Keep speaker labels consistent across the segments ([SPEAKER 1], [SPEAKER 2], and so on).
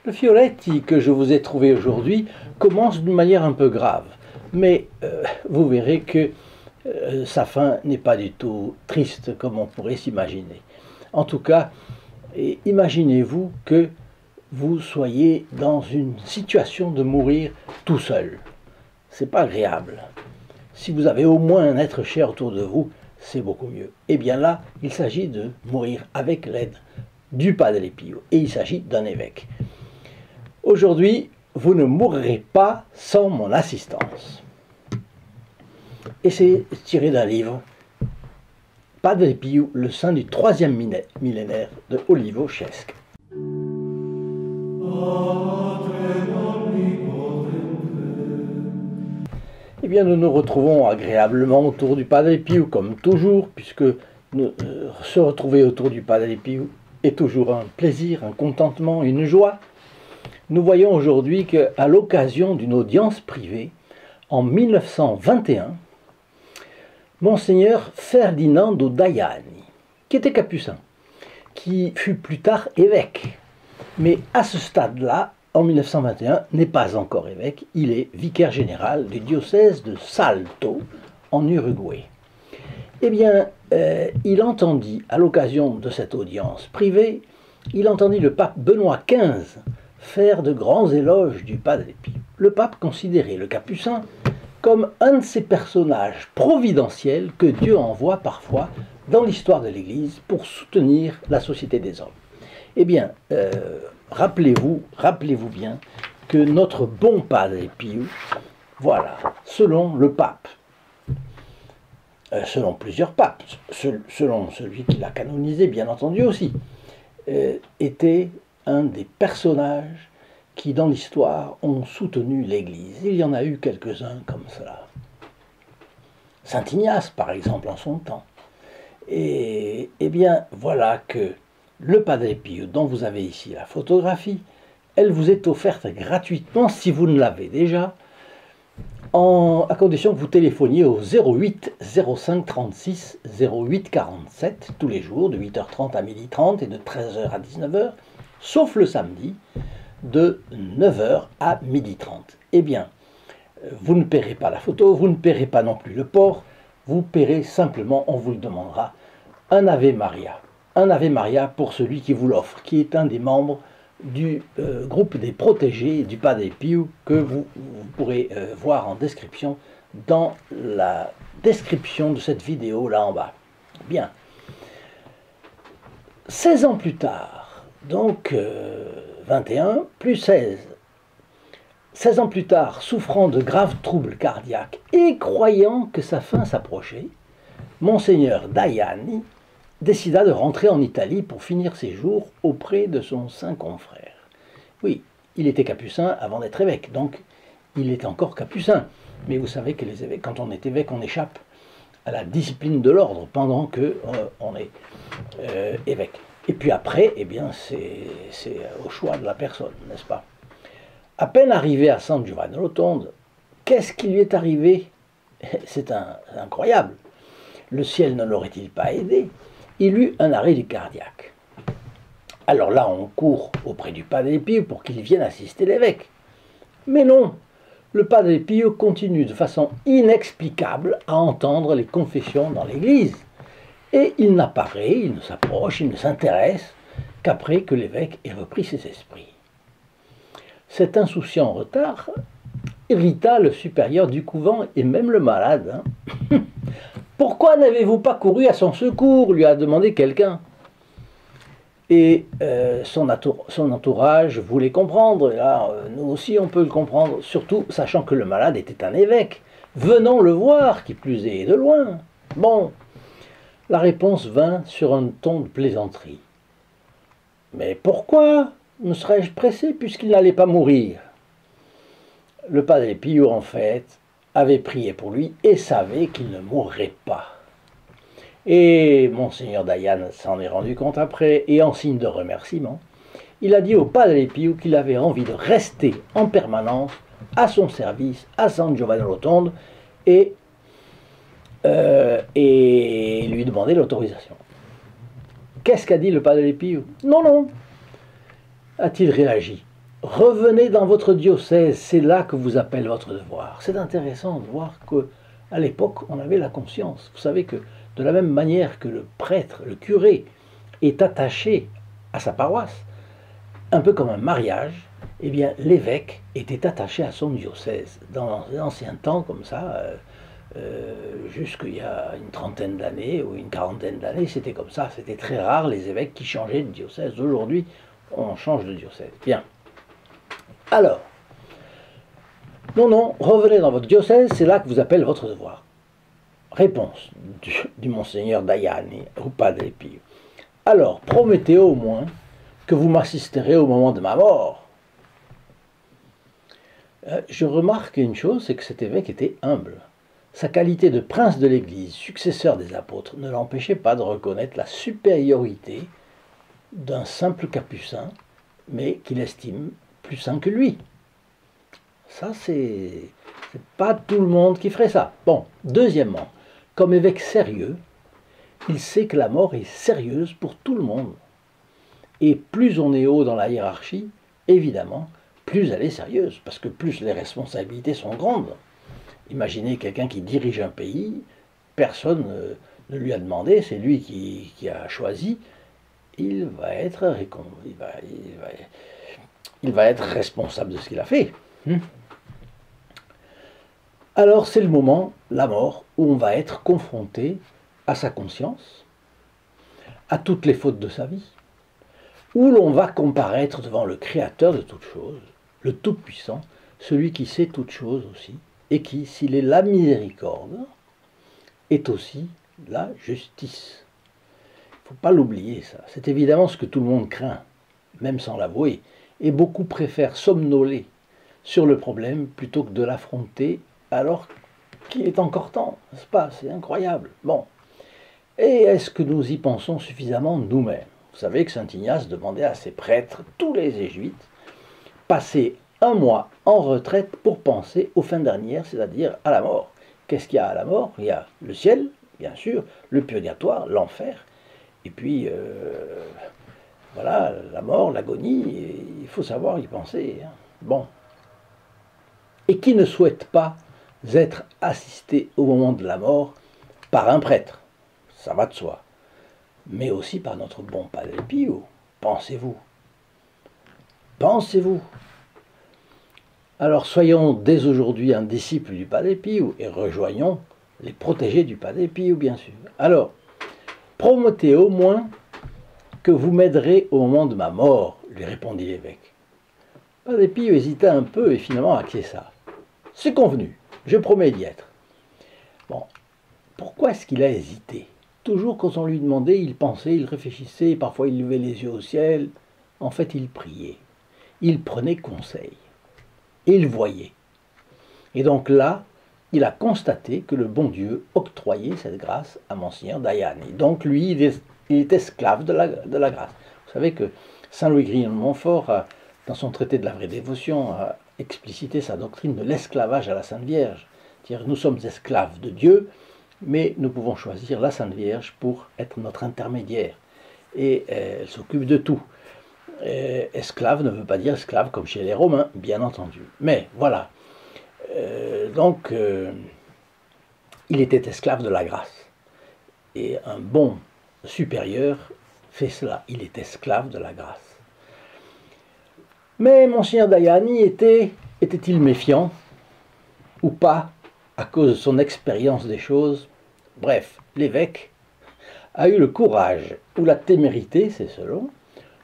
[SPEAKER 1] Le Fioletti que je vous ai trouvé aujourd'hui commence d'une manière un peu grave, mais vous verrez que sa fin n'est pas du tout triste comme on pourrait s'imaginer. En tout cas, imaginez-vous que vous soyez dans une situation de mourir tout seul. C'est pas agréable. Si vous avez au moins un être cher autour de vous, c'est beaucoup mieux. Et bien là, il s'agit de mourir avec l'aide du Padre Pio, et il s'agit d'un évêque. Aujourd'hui, vous ne mourrez pas sans mon assistance. Et c'est tiré d'un livre, Padre Pio, le saint du 3e millénaire de Olivo Cesque. Eh bien, nous nous retrouvons agréablement autour du Padre Pio, comme toujours, puisque se retrouver autour du Padre Pio est toujours un plaisir, un contentement, une joie. Nous voyons aujourd'hui qu'à l'occasion d'une audience privée, en 1921, Monseigneur Ferdinando Daiani, qui était capucin, qui fut plus tard évêque, mais à ce stade-là, en 1921, n'est pas encore évêque, il est vicaire général du diocèse de Salto, en Uruguay. Eh bien, il entendit, à l'occasion de cette audience privée, il entendit le pape Benoît XV faire de grands éloges du Padre Pio. Le pape considérait le capucin comme un de ces personnages providentiels que Dieu envoie parfois dans l'histoire de l'Église pour soutenir la société des hommes. Eh bien, rappelez-vous bien que notre bon Padre Pio, voilà, selon le pape, selon plusieurs papes, selon celui qui l'a canonisé bien entendu aussi, était un des personnages qui dans l'histoire ont soutenu l'Église. Il y en a eu quelques-uns comme cela. Saint Ignace par exemple en son temps. Et bien voilà que le Padre Pio dont vous avez ici la photographie, elle vous est offerte gratuitement si vous ne l'avez déjà, à condition que vous téléphoniez au 08 05 36 08 47 tous les jours de 8h30 à 12h30 et de 13h à 19h, sauf le samedi de 9h à 12h30. Eh bien, vous ne paierez pas la photo, vous ne paierez pas non plus le port, vous paierez simplement, on vous le demandera, un Ave Maria. Un Ave Maria pour celui qui vous l'offre, qui est un des membres du groupe des protégés du Padre Pio que vous pourrez voir en description dans la description de cette vidéo là en bas. Bien. 16 ans plus tard, donc 21 plus 16. 16 ans plus tard, souffrant de graves troubles cardiaques et croyant que sa fin s'approchait, Monseigneur Daiani décida de rentrer en Italie pour finir ses jours auprès de son saint confrère. Oui, il était capucin avant d'être évêque, donc il est encore capucin. Mais vous savez que les évêques, quand on est évêque, on échappe à la discipline de l'ordre pendant qu'on est évêque. Et puis après, eh bien, c'est au choix de la personne, n'est-ce pas? À peine arrivé à San Giovanni Rotondo, qu'est-ce qui lui est arrivé? C'est incroyable. Le ciel ne l'aurait-il pas aidé? Il eut un arrêt du cardiaque. Alors là, on court auprès du Padre Pio pour qu'il vienne assister l'évêque. Mais non, le Padre Pio continue de façon inexplicable à entendre les confessions dans l'église. Et il n'apparaît, il ne s'approche, il ne s'intéresse qu'après que l'évêque ait repris ses esprits. Cet insouciant retard irrita le supérieur du couvent et même le malade. Pourquoi n'avez-vous pas couru à son secours lui a demandé quelqu'un. Et son entourage voulait comprendre. Et là, nous aussi, on peut le comprendre, surtout sachant que le malade était un évêque, venant le voir, qui plus est, de loin. Bon, la réponse vint sur un ton de plaisanterie. Mais pourquoi me serais-je pressé puisqu'il n'allait pas mourir? Le Padre Pio, en fait, avait prié pour lui et savait qu'il ne mourrait pas. Et Monseigneur Daiani s'en est rendu compte après, et en signe de remerciement, il a dit au Padre Pio qu'il avait envie de rester en permanence à son service à San Giovanni Rotondo et lui demander l'autorisation. Qu'est-ce qu'a dit le Padre Pio? Non, non, a-t-il réagi. revenez dans votre diocèse, c'est là que vous appelle votre devoir. C'est intéressant de voir qu'à l'époque, on avait la conscience. Vous savez que de la même manière que le prêtre, le curé, est attaché à sa paroisse, un peu comme un mariage, eh bien l'évêque était attaché à son diocèse. Dans l'ancien temps, comme ça, jusqu'il y a une trentaine d'années ou une quarantaine d'années, c'était comme ça. C'était très rare les évêques qui changeaient de diocèse. Aujourd'hui, on change de diocèse. Bien. Alors, non, revenez dans votre diocèse, c'est là que vous appelle votre devoir. Réponse du monseigneur Daiani, ou Padre Pio. Alors, promettez au moins que vous m'assisterez au moment de ma mort. Je remarque une chose, c'est que cet évêque était humble. Sa qualité de prince de l'Église, successeur des apôtres, ne l'empêchait pas de reconnaître la supériorité d'un simple capucin, mais qu'il estime plus saint que lui. Ça, c'est pas tout le monde qui ferait ça. Bon, deuxièmement, comme évêque sérieux, il sait que la mort est sérieuse pour tout le monde. Et plus on est haut dans la hiérarchie, évidemment, plus elle est sérieuse, parce que plus les responsabilités sont grandes. Imaginez quelqu'un qui dirige un pays, personne ne lui a demandé, c'est lui qui a choisi, il va être il va être responsable de ce qu'il a fait. Alors c'est le moment, la mort, où on va être confronté à sa conscience, à toutes les fautes de sa vie, où l'on va comparaître devant le Créateur de toutes choses, le Tout-Puissant, celui qui sait toutes choses aussi, et qui, s'il est la miséricorde, est aussi la justice. Il ne faut pas l'oublier, ça. C'est évidemment ce que tout le monde craint, même sans l'avouer, et beaucoup préfèrent somnoler sur le problème plutôt que de l'affronter alors qu'il est encore temps, n'est-ce pas? C'est incroyable. Bon. Et est-ce que nous y pensons suffisamment nous-mêmes? Vous savez que saint Ignace demandait à ses prêtres, tous les jésuites, passer un mois en retraite pour penser aux fins dernières, c'est-à-dire à la mort. Qu'est-ce qu'il y a à la mort? Il y a le ciel, bien sûr, le purgatoire, l'enfer, et puis voilà, la mort, l'agonie, il faut savoir y penser. Bon. Et qui ne souhaite pas être assisté au moment de la mort par un prêtre? Ça va de soi. Mais aussi par notre bon Padre Pio. Pensez-vous. Pensez-vous. Alors soyons dès aujourd'hui un disciple du Padre Pio et rejoignons les protégés du Padre Pio, bien sûr. Alors, promettez au moins que vous m'aiderez au moment de ma mort, lui répondit l'évêque. Padre Pio hésita un peu et finalement acquiesça. C'est convenu, je promets d'y être. Bon, pourquoi est-ce qu'il a hésité? Toujours quand on lui demandait, il pensait, il réfléchissait, parfois il levait les yeux au ciel. En fait, il priait. Il prenait conseil. Et il voyait. Et donc là, il a constaté que le bon Dieu octroyait cette grâce à Monseigneur Daiani. Donc lui, il est esclave de la grâce. Vous savez que Saint Louis Grignon de Montfort, dans son traité de la vraie dévotion, a explicité sa doctrine de l'esclavage à la Sainte Vierge. C'est-à-dire, nous sommes esclaves de Dieu, mais nous pouvons choisir la Sainte Vierge pour être notre intermédiaire. Et elle s'occupe de tout. Esclave ne veut pas dire esclave comme chez les Romains, bien entendu. Mais voilà. Donc, il était esclave de la grâce. Et un bon supérieur fait cela. Il est esclave de la grâce. Mais Monseigneur Daiani était-il méfiant ou pas à cause de son expérience des choses? Bref, l'évêque a eu le courage ou la témérité, c'est selon,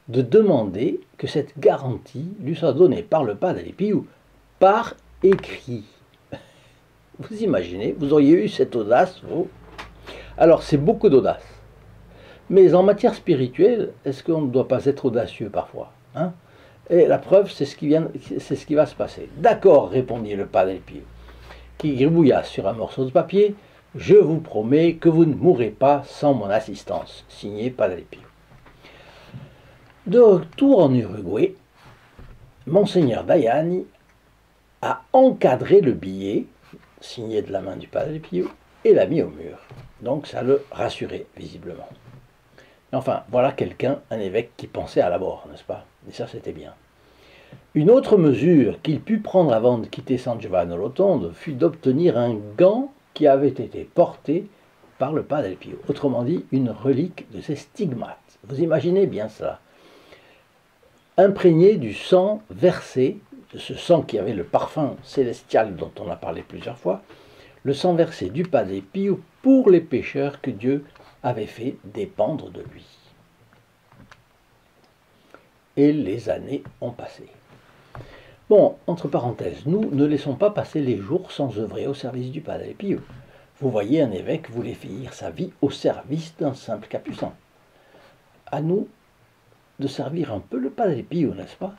[SPEAKER 1] de demander que cette garantie lui soit donnée par le Padre Pio par écrit. Vous imaginez, vous auriez eu cette audace, vous? Alors, c'est beaucoup d'audace. Mais en matière spirituelle, est-ce qu'on ne doit pas être audacieux parfois, hein? Et la preuve, c'est ce qui va se passer. D'accord, répondit le Padre Pio, qui gribouilla sur un morceau de papier. Je vous promets que vous ne mourrez pas sans mon assistance. Signé Padre Pio. De retour en Uruguay, Monseigneur Daiani a encadré le billet, signé de la main du Padre Pio, et l'a mis au mur. Donc ça le rassurait, visiblement. Enfin, voilà quelqu'un, un évêque qui pensait à la mort, n'est-ce pas? Et ça, c'était bien. Une autre mesure qu'il put prendre avant de quitter San Giovanni Rotondo fut d'obtenir un gant qui avait été porté par le Padre Pio, autrement dit une relique de ses stigmates. Vous imaginez bien cela. Imprégné du sang versé, de ce sang qui avait le parfum célestial dont on a parlé plusieurs fois, le sang versé du Padre Pio pour les pécheurs que Dieu avait fait dépendre de lui. Et les années ont passé. Bon, entre parenthèses, nous ne laissons pas passer les jours sans œuvrer au service du Padre Pio. Vous voyez, un évêque voulait finir sa vie au service d'un simple capucin. À nous de servir un peu le Padre Pio, n'est-ce pas?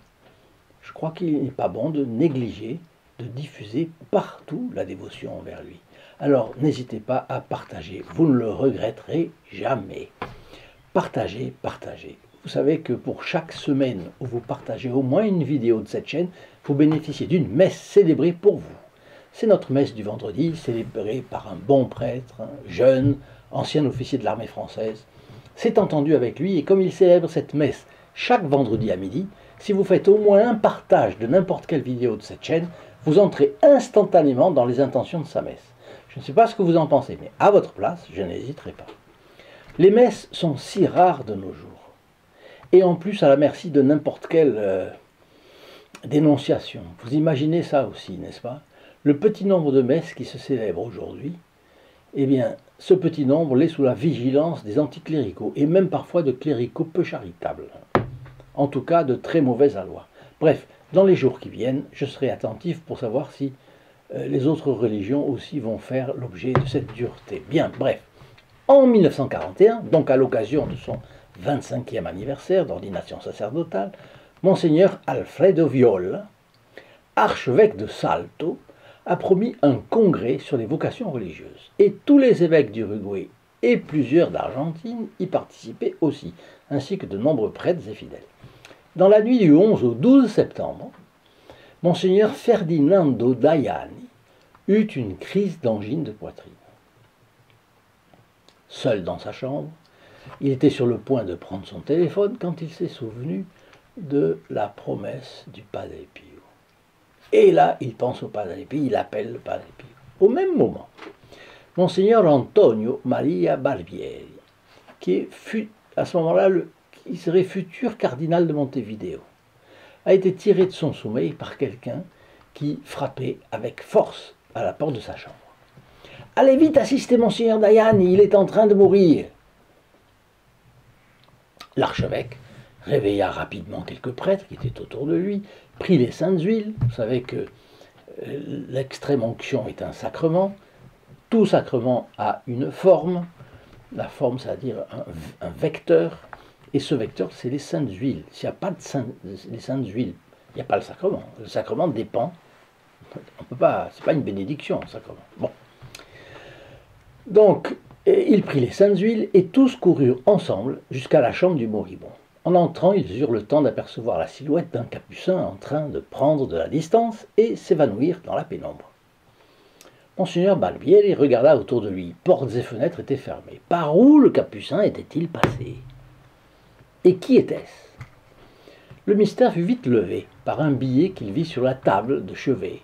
[SPEAKER 1] Je crois qu'il n'est pas bon de négliger, de diffuser partout la dévotion envers lui. Alors, n'hésitez pas à partager, vous ne le regretterez jamais. Partagez, partagez. Vous savez que pour chaque semaine où vous partagez au moins une vidéo de cette chaîne, vous bénéficiez d'une messe célébrée pour vous. C'est notre messe du vendredi, célébrée par un bon prêtre, un jeune, ancien officier de l'armée française. C'est entendu avec lui, et comme il célèbre cette messe chaque vendredi à midi, si vous faites au moins un partage de n'importe quelle vidéo de cette chaîne, vous entrez instantanément dans les intentions de sa messe. Je ne sais pas ce que vous en pensez, mais à votre place, je n'hésiterai pas. Les messes sont si rares de nos jours, et en plus à la merci de n'importe quelle dénonciation. Vous imaginez ça aussi, n'est-ce pas? Le petit nombre de messes qui se célèbrent aujourd'hui, eh bien, ce petit nombre l'est sous la vigilance des anticléricaux, et même parfois de cléricaux peu charitables. En tout cas, de très mauvais aloi. Bref, dans les jours qui viennent, je serai attentif pour savoir si les autres religions aussi vont faire l'objet de cette dureté. Bien, bref. En 1941, donc à l'occasion de son 25e anniversaire d'ordination sacerdotale, Monseigneur Alfredo Viola, archevêque de Salto, a promis un congrès sur les vocations religieuses. Et tous les évêques d'Uruguay et plusieurs d'Argentine y participaient aussi, ainsi que de nombreux prêtres et fidèles. Dans la nuit du 11 au 12 septembre, Monseigneur Ferdinando Daiani eut une crise d'angine de poitrine. Seul dans sa chambre, il était sur le point de prendre son téléphone quand il s'est souvenu de la promesse du Padre Pio. Et là, il pense au Padre Pio, il appelle le Padre Pio. Au même moment, Monseigneur Antonio Maria Barbieri, qui fut à ce moment-là, qui serait futur cardinal de Montevideo, a été tiré de son sommeil par quelqu'un qui frappait avec force à la porte de sa chambre. « Allez vite assister Monseigneur Daiani, il est en train de mourir !» L'archevêque réveilla rapidement quelques prêtres qui étaient autour de lui, prit les saintes huiles. Vous savez que l'extrême onction est un sacrement. Tout sacrement a une forme. La forme, c'est-à-dire un vecteur. Et ce vecteur, c'est les saintes huiles. S'il n'y a pas les saintes huiles, il n'y a pas le sacrement. Le sacrement dépend. On peut pas. C'est pas une bénédiction, un sacrement. Bon. Donc, il prit les saintes huiles et tous coururent ensemble jusqu'à la chambre du moribond. En entrant, ils eurent le temps d'apercevoir la silhouette d'un capucin en train de prendre de la distance et s'évanouir dans la pénombre. Monseigneur Barbieri regarda autour de lui. Portes et fenêtres étaient fermées. Par où le capucin était-il passé? Et qui était-ce? Le mystère fut vite levé par un billet qu'il vit sur la table de chevet,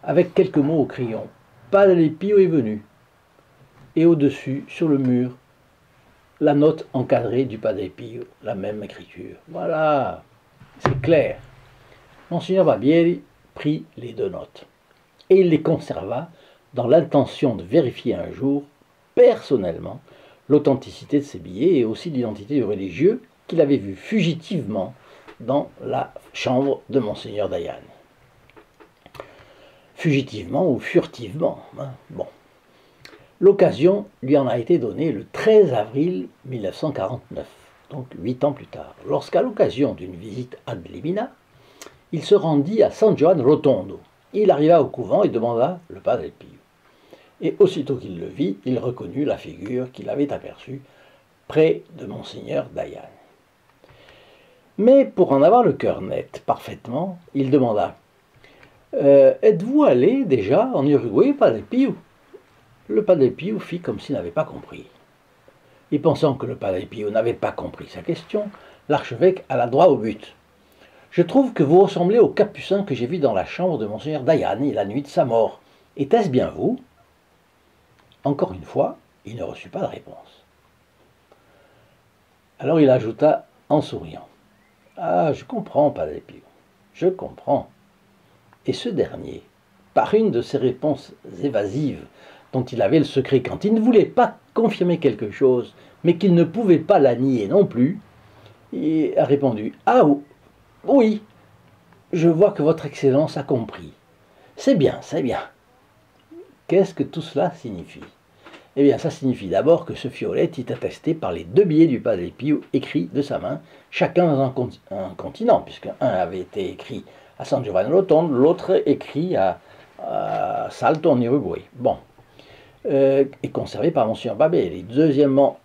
[SPEAKER 1] avec quelques mots au crayon. Padre Pio est venu. Et au-dessus, sur le mur, la note encadrée du Padre Pio, la même écriture. Voilà, c'est clair. Monseigneur Barbieri prit les deux notes et il les conserva dans l'intention de vérifier un jour, personnellement, l'authenticité de ces billets et aussi l'identité du religieux qu'il avait vu fugitivement dans la chambre de Monseigneur Daiani. Fugitivement ou furtivement, hein, bon. L'occasion lui en a été donnée le 13 avril 1949, donc 8 ans plus tard, lorsqu'à l'occasion d'une visite ad limina, il se rendit à San Giovanni Rotondo. Il arriva au couvent et demanda le Padre Pio. Et aussitôt qu'il le vit, il reconnut la figure qu'il avait aperçue près de Monseigneur Daiani. Mais pour en avoir le cœur net parfaitement, il demanda « Êtes-vous allé déjà en Uruguay, Padre Pio ?» Le Padre Pio fit comme s'il n'avait pas compris. Et pensant que le Padre Pio n'avait pas compris sa question, l'archevêque alla droit au but. « Je trouve que vous ressemblez au capucin que j'ai vu dans la chambre de Monseigneur Dayani la nuit de sa mort. Était-ce bien vous? Encore une fois, il ne reçut pas de réponse. Alors il ajouta en souriant. Ah, je comprends, Padre Pio, je comprends. Et ce dernier, par une de ces réponses évasives dont il avait le secret quand il ne voulait pas confirmer quelque chose, mais qu'il ne pouvait pas la nier non plus, il a répondu « Ah oui, je vois que votre Excellence a compris. C'est bien, c'est bien. » Qu'est-ce que tout cela signifie? Eh bien, ça signifie d'abord que ce fiolet est attesté par les 2 billets du Padre Pio écrits de sa main, chacun dans un continent, puisque un avait été écrit à San Giovanni Rotondo, l'autre écrit à Salto en Uruguay. Bon. Et conservé par Monseigneur Barbieri. Deuxièmement,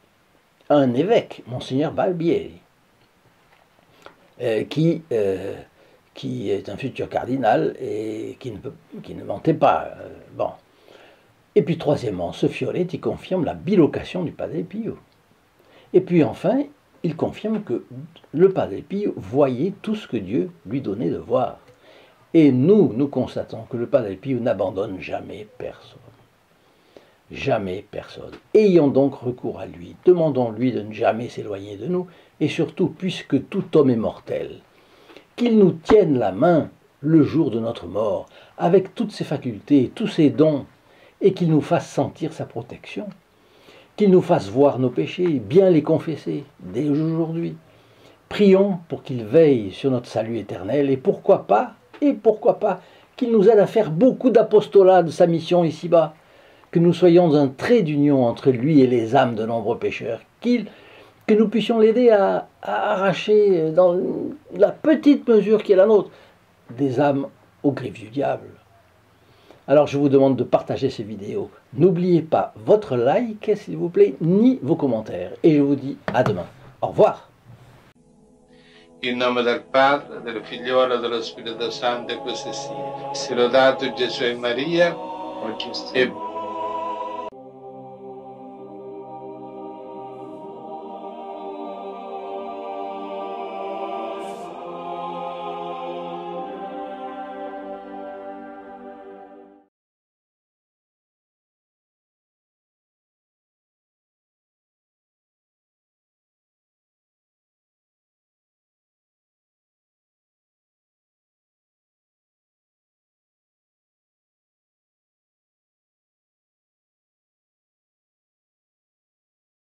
[SPEAKER 1] un évêque, Monseigneur Barbieri, qui est un futur cardinal et qui ne mentait pas. Bon. Et puis troisièmement, ce fiolet, il confirme la bilocation du Padre Pio. Et puis enfin, il confirme que le Padre Pio voyait tout ce que Dieu lui donnait de voir. Et nous constatons que le Padre Pio n'abandonne jamais personne. Jamais personne. Ayons donc recours à lui, demandons-lui de ne jamais s'éloigner de nous, et surtout, puisque tout homme est mortel, qu'il nous tienne la main le jour de notre mort, avec toutes ses facultés, tous ses dons, et qu'il nous fasse sentir sa protection, qu'il nous fasse voir nos péchés, bien les confesser, dès aujourd'hui. Prions pour qu'il veille sur notre salut éternel, et pourquoi pas, qu'il nous aide à faire beaucoup d'apostolat de sa mission ici-bas, que nous soyons un trait d'union entre lui et les âmes de nombreux pécheurs, que nous puissions l'aider à arracher, dans la petite mesure qui est la nôtre, des âmes aux griffes du diable. Alors je vous demande de partager ces vidéos. N'oubliez pas votre like, s'il vous plaît, ni vos commentaires. Et je vous dis à demain. Au revoir.
[SPEAKER 2] In nome del Padre, del Figliolo e dello Spirito Santo, e così sia. Sia lodato Gesù e Maria, e